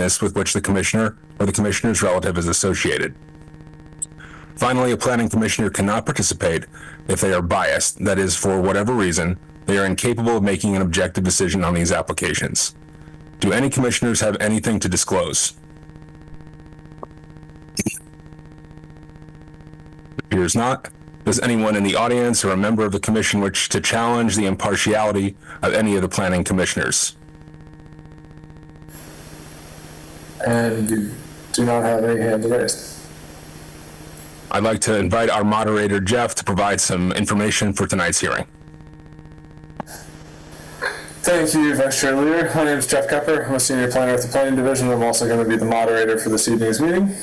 business with which the commissioner or the commissioner's relative is associated. Finally, a planning commissioner cannot participate if they are biased, that is, for whatever reason, they are incapable of making an objective decision on these applications. Do any commissioners have anything to disclose? Appears not. Does anyone in the audience or a member of the commission wish to challenge the impartiality of any of the planning commissioners? And you do not have any hands raised. I'd like to invite our moderator, Jeff, to provide some information for tonight's hearing. Thank you, Vice Chair Leader. My name is Jeff Kepper. I'm a senior planner with the Planning Division. I'm also going to be the moderator for this evening's meeting.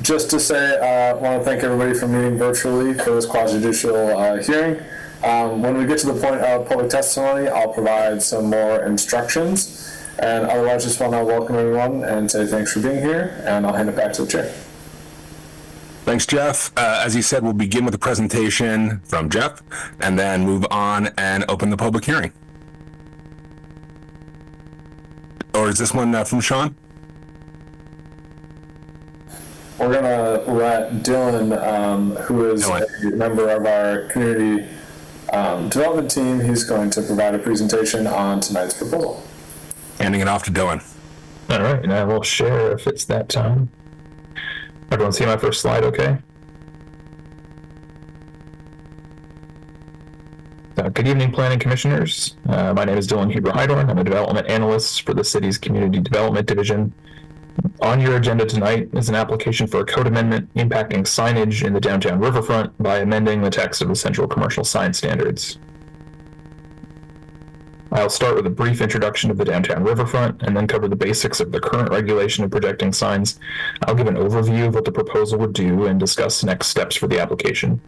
Just to say, I want to thank everybody for meeting virtually for this quasi-judicial hearing. When we get to the point of public testimony, I'll provide some more instructions. And otherwise, just want to welcome everyone and say thanks for being here. And I'll hand it back to the chair. Thanks, Jeff. As you said, we'll begin with a presentation from Jeff and then move on and open the public hearing. Or is this one from Sean? We're going to let Dylan, who is a member of our community development team, he's going to provide a presentation on tonight's proposal. Handing it off to Dylan. All right, and I will share if it's that time. Everyone see my first slide okay? Good evening, planning commissioners. My name is Dylan Huber-Hydorn. I'm a development analyst for the city's Community Development Division. On your agenda tonight is an application for a code amendment impacting signage in the downtown riverfront by amending the text of the Central Commercial Sign Standards. I'll start with a brief introduction of the downtown riverfront and then cover the basics of the current regulation of projecting signs. I'll give an overview of what the proposal would do and discuss next steps for the application.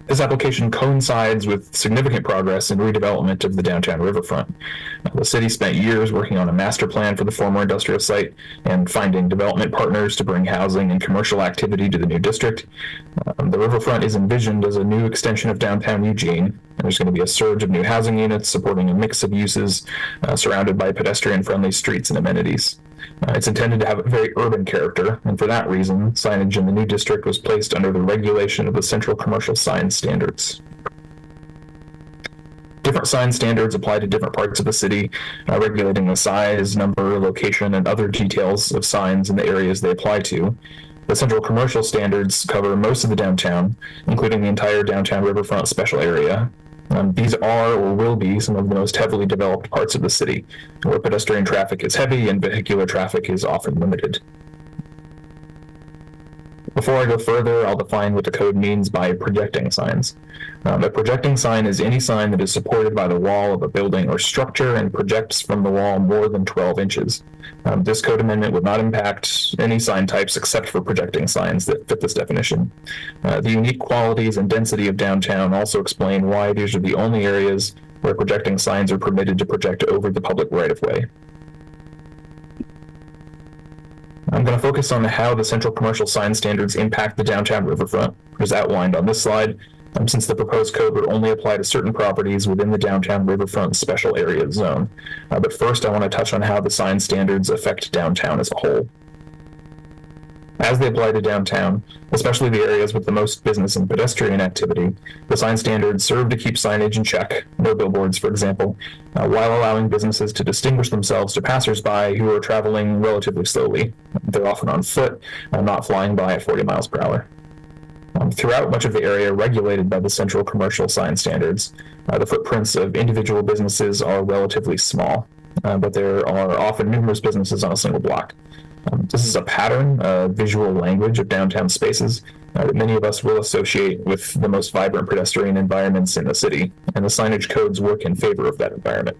This application coincides with significant progress in redevelopment of the downtown riverfront. The city spent years working on a master plan for the former industrial site and finding development partners to bring housing and commercial activity to the new district. The riverfront is envisioned as a new extension of downtown Eugene, and there's going to be a surge of new housing units supporting a mix of uses surrounded by pedestrian-friendly streets and amenities. It's intended to have a very urban character, and for that reason, signage in the new district was placed under the regulation of the Central Commercial Sign Standards. Different sign standards apply to different parts of the city, regulating the size, number, location, and other details of signs in the areas they apply to. The Central Commercial Standards cover most of the downtown, including the entire downtown riverfront special area. These are or will be some of the most heavily developed parts of the city, where pedestrian traffic is heavy and vehicular traffic is often limited. Before I go further, I'll define what the code means by projecting signs. A projecting sign is any sign that is supported by the wall of a building or structure and projects from the wall more than 12 inches. This code amendment would not impact any sign types except for projecting signs that fit this definition. The unique qualities and density of downtown also explain why these are the only areas where projecting signs are permitted to project over the public right-of-way. I'm going to focus on how the Central Commercial Sign Standards impact the downtown riverfront, as outlined on this slide, since the proposed code would only apply to certain properties within the downtown riverfront special area zone. But first, I want to touch on how the sign standards affect downtown as a whole. As they apply to downtown, especially the areas with the most business and pedestrian activity, the sign standards serve to keep signage in check, no billboards, for example, while allowing businesses to distinguish themselves to passersby who are traveling relatively slowly. They're often on foot, not flying by at 40 miles per hour. Throughout much of the area regulated by the Central Commercial Sign Standards, the footprints of individual businesses are relatively small, but there are often numerous businesses on a single block. This is a pattern, visual language of downtown spaces that many of us will associate with the most vibrant pedestrian environments in the city, and the signage codes work in favor of that environment.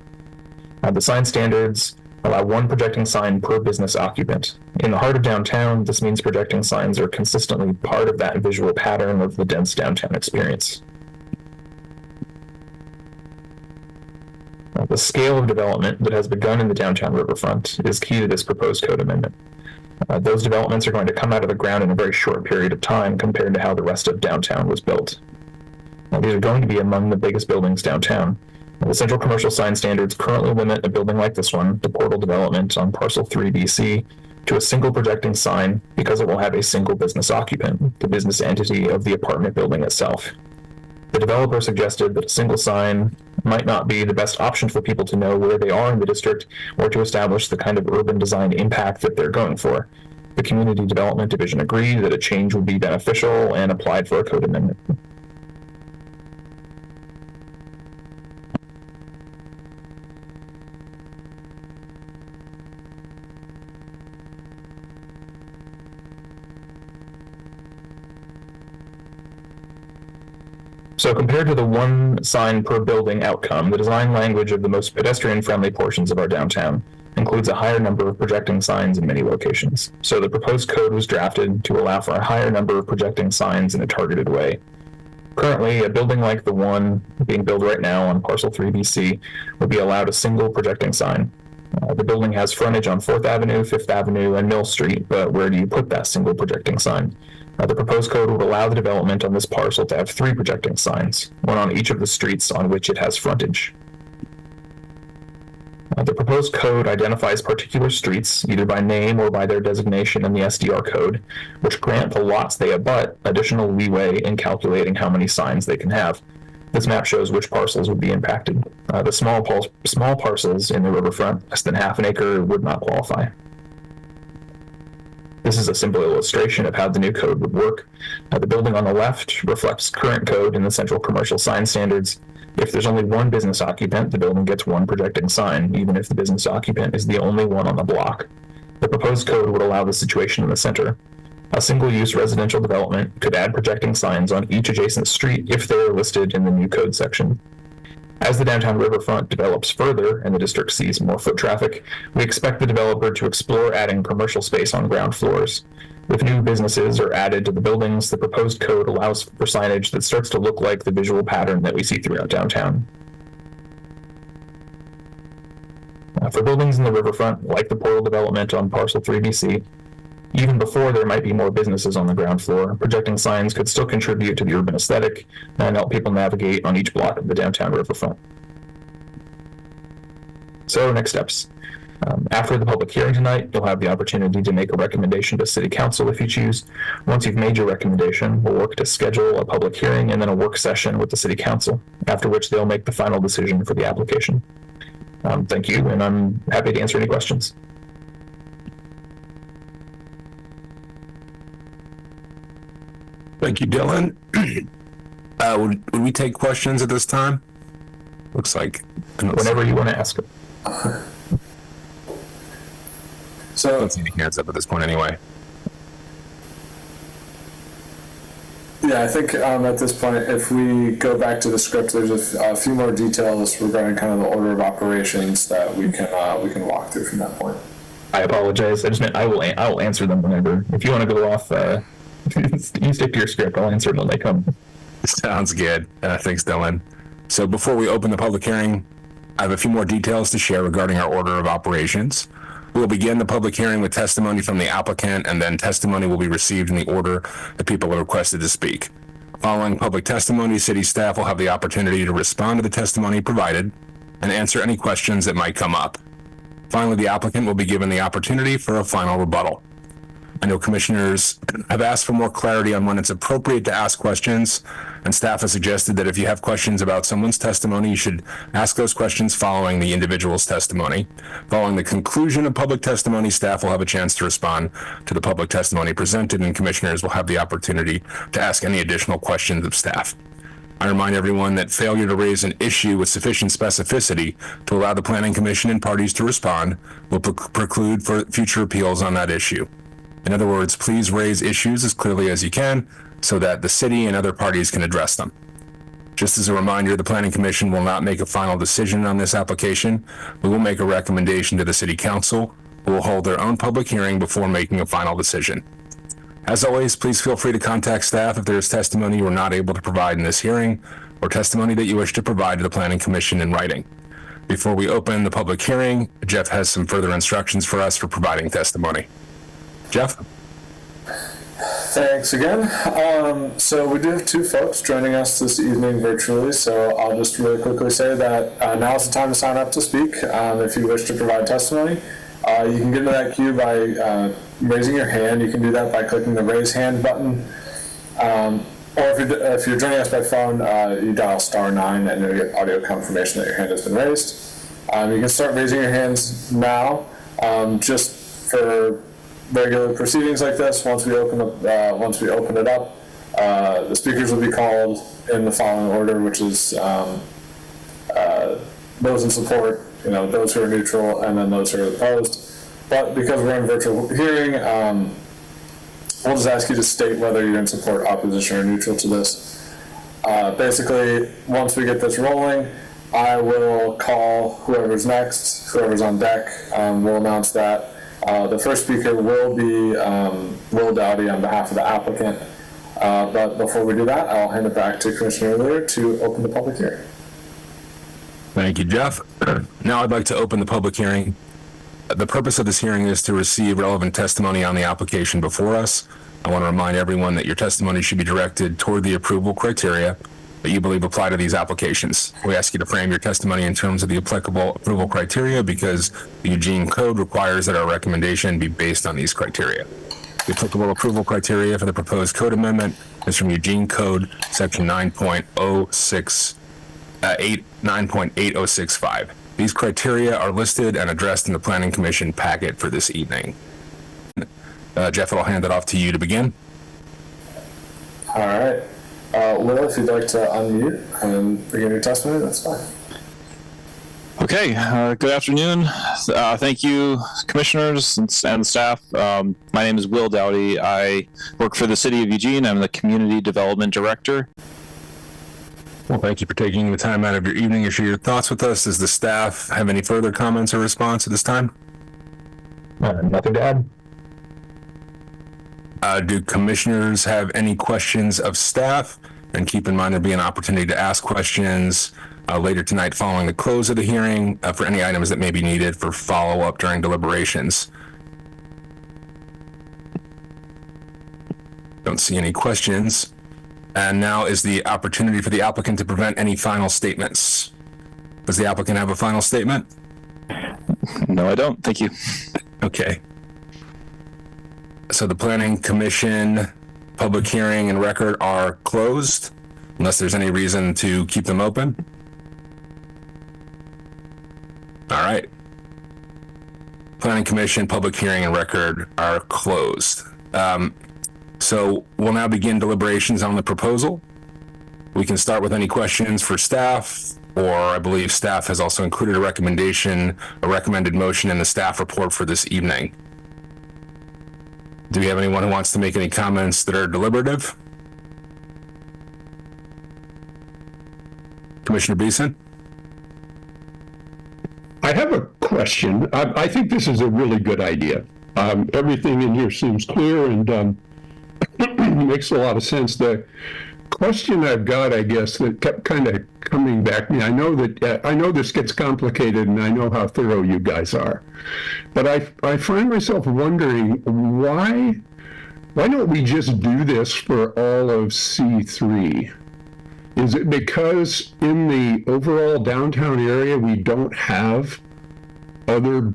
The sign standards allow one projecting sign per business occupant. In the heart of downtown, this means projecting signs are consistently part of that visual pattern of the dense downtown experience. The scale of development that has begun in the downtown riverfront is key to this proposed code amendment. Those developments are going to come out of the ground in a very short period of time compared to how the rest of downtown was built. These are going to be among the biggest buildings downtown, The central commercial sign standards currently limit a building like this one, the Portal development on parcel 3BC, to a single projecting sign because it will have a single business occupant, the business entity of the apartment building itself. The developer suggested that a single sign might not be the best option for people to know where they are in the district or to establish the kind of urban design impact that they're going for. The Community Development Division agreed that a change would be beneficial and applied for a code amendment. So compared to the one sign per building outcome, the design language of the most pedestrian-friendly portions of our downtown includes a higher number of projecting signs in many locations. So the proposed code was drafted to allow for a higher number of projecting signs in a targeted way. Currently, a building like the one being built right now on parcel 3BC would be allowed a single projecting sign. The building has frontage on 4th Avenue, 5th Avenue, and Mill Street, but where do you put that single projecting sign? The proposed code would allow the development on this parcel to have 3 projecting signs, one on each of the streets on which it has frontage. The proposed code identifies particular streets, either by name or by their designation in the SDR code, which grant the lots they abut additional leeway in calculating how many signs they can have. This map shows which parcels would be impacted. The small parcels in the riverfront, less than half an acre, would not qualify. This is a simple illustration of how the new code would work. The building on the left reflects current code in the central commercial sign standards. If there's only one business occupant, the building gets one projecting sign, even if the business occupant is the only one on the block. The proposed code would allow the situation in the center. A single-use residential development could add projecting signs on each adjacent street if they are listed in the new code section. As the downtown riverfront develops further and the district sees more foot traffic, we expect the developer to explore adding commercial space on ground floors. If new businesses are added to the buildings, the proposed code allows for signage that starts to look like the visual pattern that we see throughout downtown. For buildings in the riverfront, like the Portal development on parcel 3BC, even before there might be more businesses on the ground floor, projecting signs could still contribute to the urban aesthetic and help people navigate on each block of the downtown riverfront. So, next steps. After the public hearing tonight, you'll have the opportunity to make a recommendation to City Council if you choose. Once you've made your recommendation, we'll work to schedule a public hearing and then a work session with the City Council, after which they'll make the final decision for the application. Thank you, and I'm happy to answer any questions. Thank you, Dylan. Would we take questions at this time? Looks like. Whenever you want to ask it. So, Let's see the hands up at this point anyway. yeah, I think at this point, if we go back to the script, there's a few more details regarding kind of the order of operations that we can walk through from that point. I apologize. I just meant I will answer them whenever. If you want to go off, you stick to your script. I'll answer them when they come. Sounds good. Thanks, Dylan. So before we open the public hearing, I have a few more details to share regarding our order of operations. We'll begin the public hearing with testimony from the applicant, and then testimony will be received in the order that people are requested to speak. Following public testimony, city staff will have the opportunity to respond to the testimony provided and answer any questions that might come up. Finally, the applicant will be given the opportunity for a final rebuttal. I know commissioners have asked for more clarity on when it's appropriate to ask questions, and staff has suggested that if you have questions about someone's testimony, you should ask those questions following the individual's testimony. Following the conclusion of public testimony, staff will have a chance to respond to the public testimony presented, and commissioners will have the opportunity to ask any additional questions of staff. I remind everyone that failure to raise an issue with sufficient specificity to allow the Planning Commission and parties to respond will preclude for future appeals on that issue. In other words, please raise issues as clearly as you can so that the city and other parties can address them. Just as a reminder, the Planning Commission will not make a final decision on this application. We will make a recommendation to the City Council, who will hold their own public hearing before making a final decision. As always, please feel free to contact staff if there is testimony you are not able to provide in this hearing, or testimony that you wish to provide to the Planning Commission in writing. Before we open the public hearing, Jeff has some further instructions for us for providing testimony. Jeff? Thanks again. So we do have two folks joining us this evening virtually, so I'll just really quickly say that now is the time to sign up to speak. If you wish to provide testimony, you can get into that queue by raising your hand. You can do that by clicking the raise hand button. Or if you're joining us by phone, you dial *9 and you'll get audio confirmation that your hand has been raised. You can start raising your hands now, just for regular proceedings like this. Once we open it up, the speakers will be called in the following order, which is those in support, those who are neutral, and then those who are opposed. But because we're in virtual hearing, we'll just ask you to state whether you're in support, opposition, or neutral to this. Basically, once we get this rolling, I will call whoever's next, whoever's on deck. We'll announce that. The first speaker will be Will Dowdy on behalf of the applicant. But before we do that, I'll hand it back to Commissioner Lear to open the public hearing. Thank you, Jeff. Now I'd like to open the public hearing. The purpose of this hearing is to receive relevant testimony on the application before us. I want to remind everyone that your testimony should be directed toward the approval criteria that you believe apply to these applications. We ask you to frame your testimony in terms of the applicable approval criteria because the Eugene Code requires that our recommendation be based on these criteria. The applicable approval criteria for the proposed code amendment is from Eugene Code, section 9.8065. These criteria are listed and addressed in the Planning Commission packet for this evening. Jeff, I'll hand it off to you to begin. All right. Will, if you'd like to unmute and begin your testimony, that's fine. Okay, good afternoon. Thank you, commissioners and staff. My name is Will Dowdy. I work for the City of Eugene. I'm the Community Development Director. Well, thank you for taking the time out of your evening to share your thoughts with us. Does the staff have any further comments or response at this time? Nothing to add. Do commissioners have any questions of staff? And keep in mind there'll be an opportunity to ask questions later tonight following the close of the hearing for any items that may be needed for follow-up during deliberations. Don't see any questions. And now is the opportunity for the applicant to present any final statements. Does the applicant have a final statement? No, I don't. Thank you. Okay. So the Planning Commission public hearing and record are closed, unless there's any reason to keep them open. All right. Planning Commission public hearing and record are closed. So we'll now begin deliberations on the proposal. We can start with any questions for staff, or I believe staff has also included a recommended motion in the staff report for this evening. Do we have anyone who wants to make any comments that are deliberative? Commissioner Beeson? I have a question. I think this is a really good idea. Everything in here seems clear and makes a lot of sense. The question I've got, I guess, that kept kind of coming back to me, I know this gets complicated and I know how thorough you guys are, but I find myself wondering why don't we just do this for all of C3? Is it because in the overall downtown area we don't have other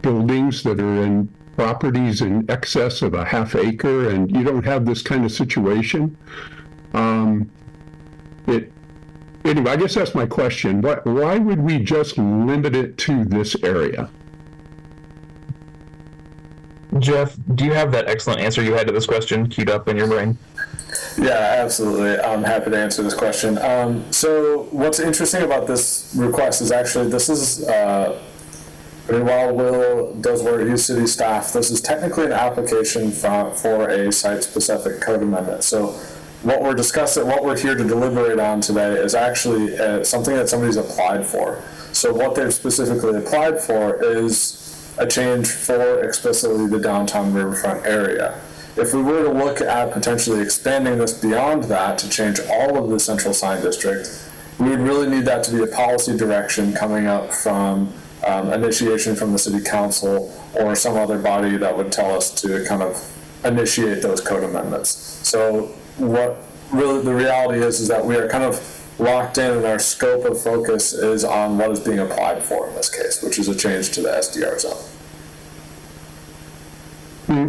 buildings that are in properties in excess of a half acre and you don't have this kind of situation? Anyway, I guess that's my question. Why would we just limit it to this area? Jeff, do you have that excellent answer you had to this question queued up in your brain? Yeah, absolutely. I'm happy to answer this question. So what's interesting about this request is actually while Will does work, he's city staff, this is technically an application for a site-specific code amendment. So what we're here to deliberate on today is actually something that somebody's applied for. So what they've specifically applied for is a change for explicitly the downtown riverfront area. If we were to look at potentially expanding this beyond that to change all of the central sign district, we would really need that to be a policy direction coming up from initiation from the city council or some other body that would tell us to kind of initiate those code amendments. So what really the reality is that we are kind of locked in, and our scope of focus is on what is being applied for in this case, which is a change to the SDR zone.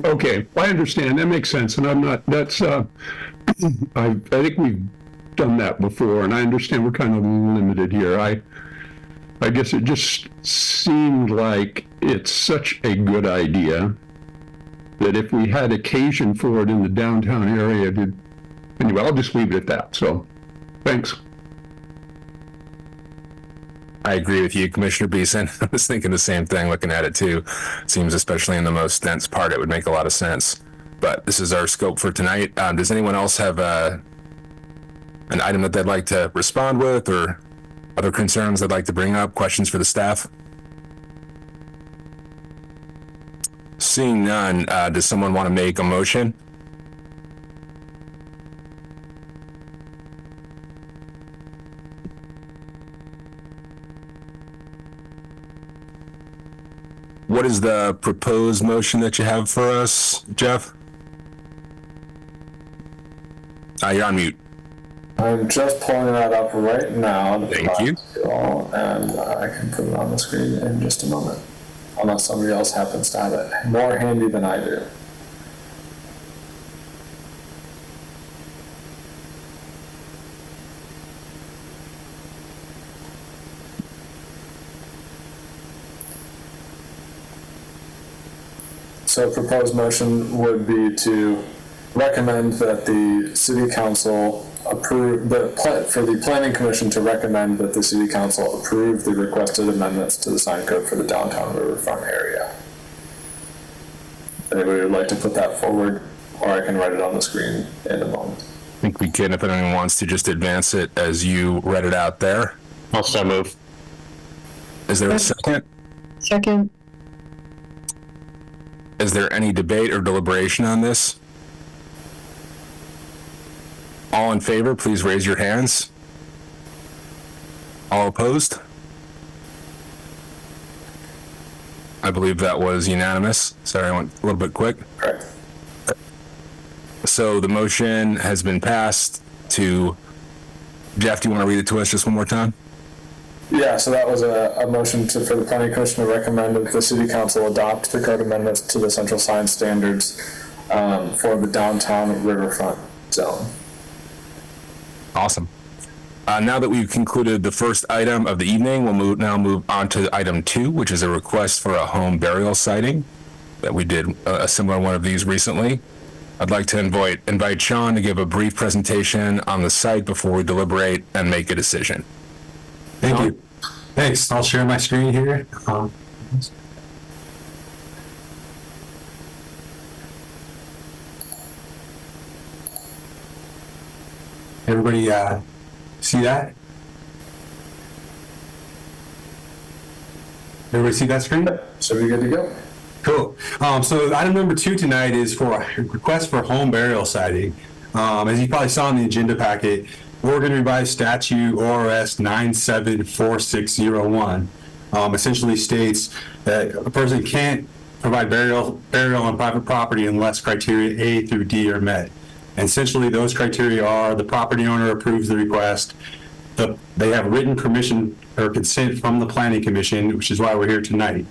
Okay, I understand. That makes sense, and I'm not. That's. I think we've done that before, and I understand we're kind of limited here. I guess it just seemed like it's such a good idea that if we had occasion for it in the downtown area, anyway, I'll just leave it at that. So, thanks. I agree with you, Commissioner Beeson. I was thinking the same thing, looking at it too. Seems especially in the most dense part, it would make a lot of sense. But this is our scope for tonight. Does anyone else have an item that they'd like to respond with, or other concerns they'd like to bring up, questions for the staff? Seeing none, does someone want to make a motion? What is the proposed motion that you have for us, Jeff? You're on mute. I'm just pulling that up right now. Thank you. And I can put it on the screen in just a moment, unless somebody else happens to have it more handy than I do. So proposed motion would be to recommend that the city council approve, for the planning commission to recommend that the city council approve the requested amendments to the sign code for the downtown riverfront area. Anybody would like to put that forward, or I can write it on the screen in a moment. I think we can, if anyone wants to just advance it as you read it out there. I'll so move. Is there a second? Second. Is there any debate or deliberation on this? All in favor, please raise your hands. All opposed? I believe that was unanimous. Sorry, I went a little bit quick. Correct. So the motion has been passed to, Jeff, do you want to read it to us just one more time? Yeah, so that was a motion for the planning commission to recommend that the city council adopt the code amendments to the central sign standards for the downtown riverfront zone. Awesome. Now that we've concluded the first item of the evening, we'll now move on to item 2, which is a request for a home burial siting. That we did a similar one of these recently. I'd like to invite Sean to give a brief presentation on the site before we deliberate and make a decision. Thank you. Thanks. I'll share my screen here. Everybody see that? Everybody see that screen? So we're good to go. Cool. So item number 2 tonight is for a request for home burial siting. As you probably saw in the agenda packet, Oregon Revised Statute ORS 974601 essentially states that a person can't provide burial on private property unless criteria A through D are met. And essentially, those criteria are the property owner approves the request, they have written permission or consent from the Planning Commission, which is why we're here tonight.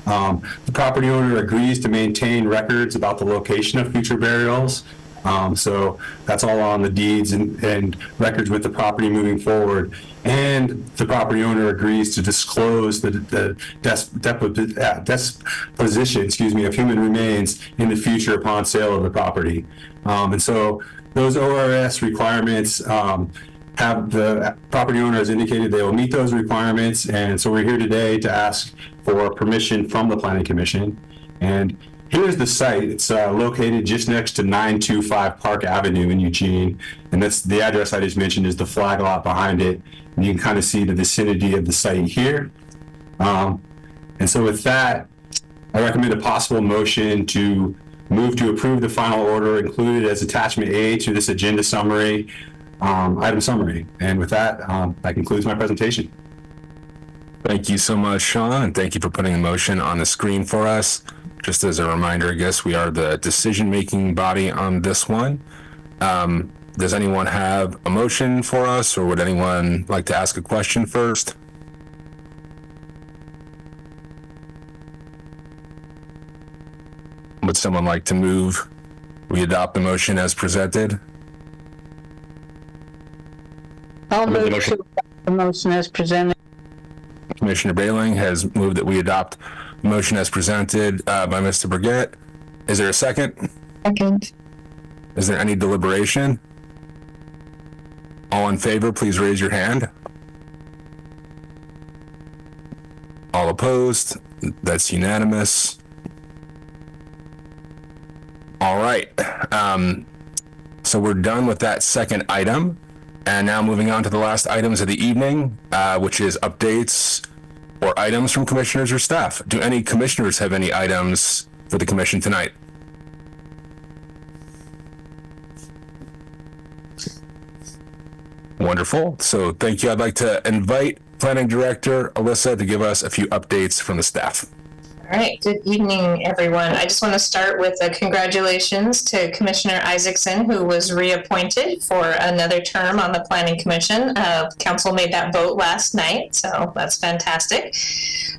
The property owner agrees to maintain records about the location of future burials. So that's all on the deeds and records with the property moving forward. And the property owner agrees to disclose the disposition, of human remains in the future upon sale of the property. And so those ORS requirements have the property owner has indicated they will meet those requirements. And so we're here today to ask for permission from the Planning Commission. And here's the site. It's located just next to 925 Park Avenue in Eugene. And that's the address I just mentioned is the flag lot behind it. And you can kind of see the vicinity of the site here. And so with that, I recommend a possible motion to move to approve the final order included as attachment A to this agenda summary, item summary. And with that, that concludes my presentation. Thank you so much, Sean, and thank you for putting the motion on the screen for us. just as a reminder, I guess we are the decision-making body on this one. Does anyone have a motion for us, or would anyone like to ask a question first? Would someone like to move we adopt the motion as presented? I'll move to adopt the motion as presented. Commissioner Bailing has moved that we adopt the motion as presented by Mr. Burgett. Is there a second? Second. Is there any deliberation? All in favor, please raise your hand. All opposed? That's unanimous. All right. So we're done with that second item. And now moving on to the last items of the evening, which is updates or items from commissioners or staff. Do any commissioners have any items for the commission tonight? Wonderful. So thank you. I'd like to invite Planning Director Alyssa to give us a few updates from the staff. All right. Good evening, everyone. I just want to start with a congratulations to Commissioner Isaacson, who was reappointed for another term on the Planning Commission. Council made that vote last night, so that's fantastic.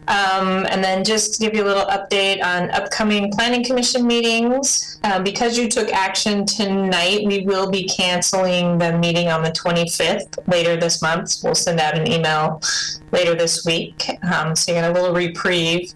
And then just to give you a little update on upcoming Planning Commission meetings. Because you took action tonight, we will be canceling the meeting on the 25th later this month. We'll send out an email later this week. So you get a little reprieve.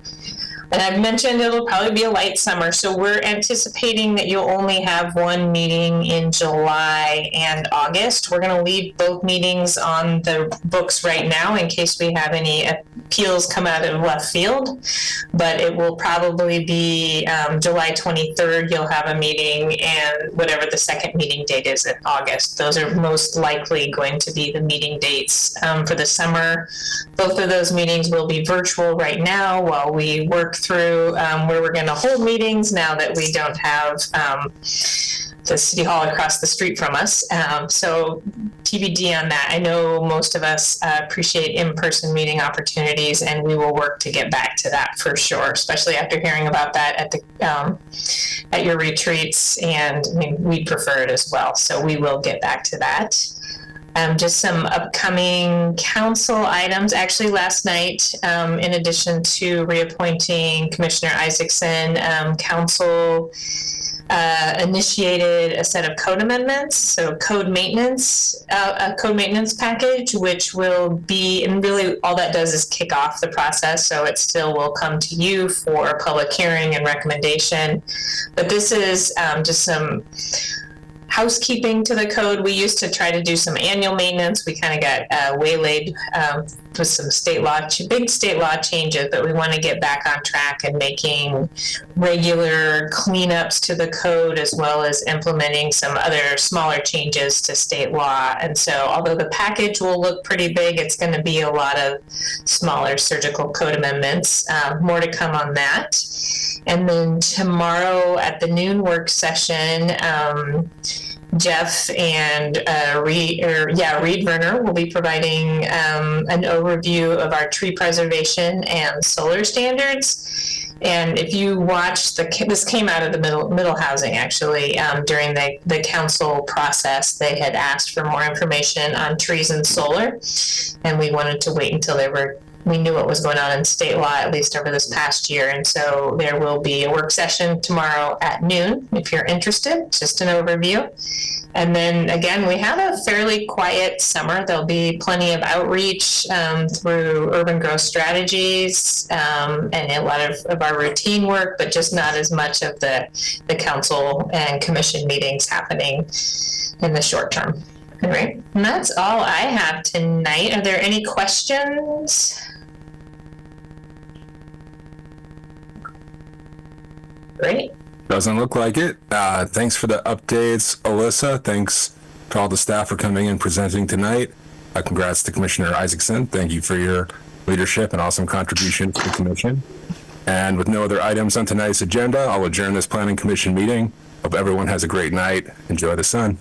And I've mentioned it'll probably be a light summer, so we're anticipating that you'll only have one meeting in July and August. We're going to leave both meetings on the books right now in case we have any appeals come out of left field, but it will probably be July 23rd, you'll have a meeting, and whatever the second meeting date is in August. Those are most likely going to be the meeting dates for the summer. Both of those meetings will be virtual right now while we work through where we're going to hold meetings now that we don't have the city hall across the street from us. So TBD on that. I know most of us appreciate in-person meeting opportunities, and we will work to get back to that for sure, especially after hearing about that at the at your retreats, and I mean, we prefer it as well. So we will get back to that. Just some upcoming council items. Actually, last night, in addition to reappointing Commissioner Isaacson, council initiated a set of code amendments, so a code maintenance package, which will be, and really all that does is kick off the process, so it still will come to you for a public hearing and recommendation. But this is just some housekeeping to the code. We used to try to do some annual maintenance. We kind of got waylaid with some big state law changes, but we want to get back on track and making regular cleanups to the code, as well as implementing some other smaller changes to state law. And so although the package will look pretty big, it's going to be a lot of smaller surgical code amendments. More to come on that. And then tomorrow at the noon work session, Jeff and Reed Werner will be providing an overview of our tree preservation and solar standards. And if you watch this came out of the middle housing actually during the council process. They had asked for more information on trees and solar, and we wanted to wait until we knew what was going on in state law, at least over this past year. And so there will be a work session tomorrow at noon if you're interested, just an overview. And then again, we have a fairly quiet summer. There'll be plenty of outreach through urban growth strategies and a lot of our routine work, but just not as much of the council and commission meetings happening in the short term. All right, and that's all I have tonight. Are there any questions? Great. Doesn't look like it. Thanks for the updates, Alyssa. Thanks to all the staff for coming and presenting tonight. Congrats to Commissioner Isaacson. Thank you for your leadership and awesome contribution to the commission. And with no other items on tonight's agenda, I'll adjourn this Planning Commission meeting. Hope everyone has a great night. Enjoy the sun.